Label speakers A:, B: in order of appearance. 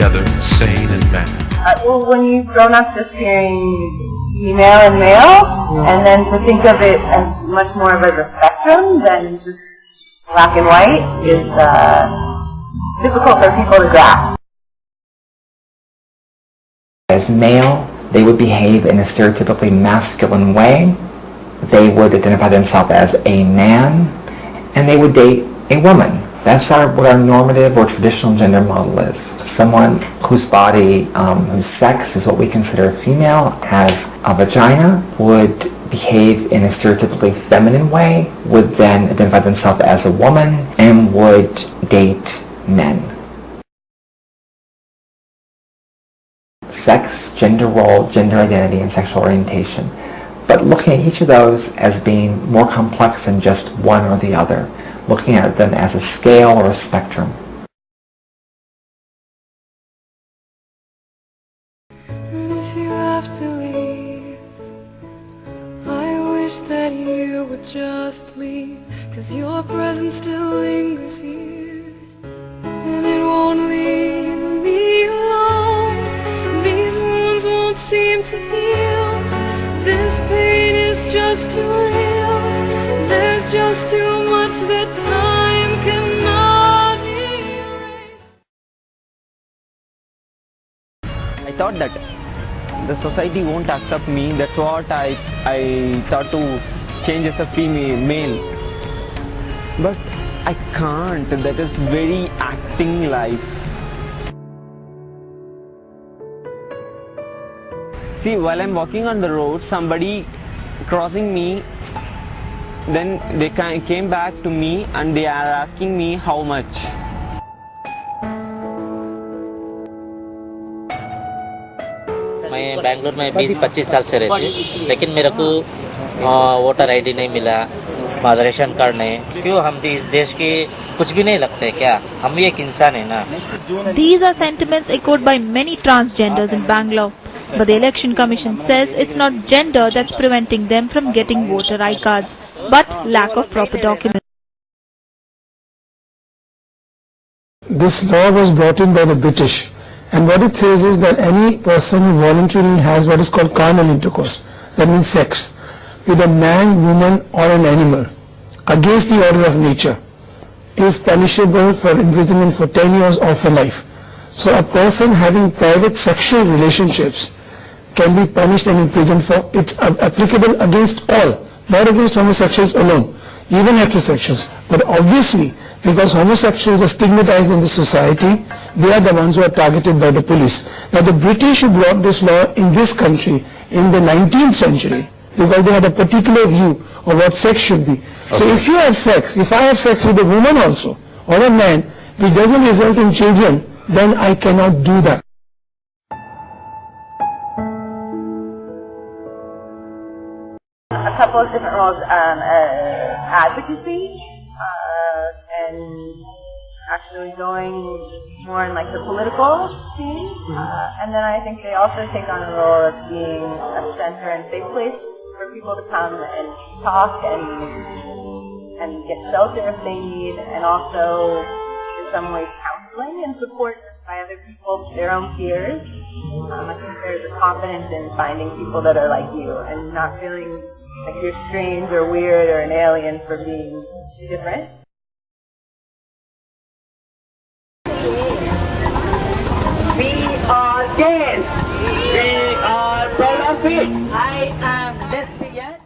A: together, sane and mad.
B: Well, when you've grown up just hearing female and male, and then to think of it as much more of a spectrum than just black and white is difficult for people to grasp.
C: As male, they would behave in a stereotypically masculine way. They would identify themselves as a man, and they would date a woman. That's what our normative or traditional gender model is. Someone whose body, whose sex is what we consider female, has a vagina, would behave in a stereotypically feminine way, would then identify themselves as a woman, and would date men. Sex, gender role, gender identity, and sexual orientation. But looking at each of those as being more complex than just one or the other. Looking at them as a scale or a spectrum.
D: And if you have to leave, I wish that you would just leave, 'cause your presence still lingers here, and it won't leave me alone. These wounds won't seem to heal. This pain is just too real. There's just too much that time cannot erase.
E: I thought that the society won't accept me. That's what I thought to change as a male. But I can't. That is very acting life. See, while I'm walking on the road, somebody crossing me, then they came back to me and they are asking me how much.
F: मैं बेंगलुरु में 20-25 साल से रहती हूँ, लेकिन मेरे को voter ID नहीं मिला, रेशन कार्ड नहीं। क्यों हम इस देश के कुछ भी नहीं लगते क्या? हम भी एक इंसान है ना।
G: These are sentiments echoed by many transgenders in Bangalore. But the Election Commission says it's not gender that's preventing them from getting voter ID cards, but lack of proper documents.
H: This law was brought in by the British, and what it says is that any person who voluntarily has what is called carnal intercourse, that means sex, with a man, woman or an animal against the order of nature is punishable for imprisonment for 10 years or for life. So a person having private sexual relationships can be punished and imprisoned for, it's applicable against all, not against homosexuals alone, even heterosexuals. But obviously, because homosexuals are stigmatized in the society, they are the ones who are targeted by the police. Now the British who brought this law in this country in the 19th century, because they had a particular view of what sex should be. Okay. So if you have sex, if I have sex with a woman also, or a man, which doesn't result in children, then I cannot do that.
B: A couple of different roles, advocacy, and actually going more in like the political scene, and then I think they also take on a role of being a center and safe place for people to come and talk and get shelter if they need, and also in some ways counseling and support just by other people, their own peers. I think there's a confidence in finding people that are like you and not feeling like you're strange or weird or an alien for being different.
I: We are gay. We are proud of it. I am lesbian.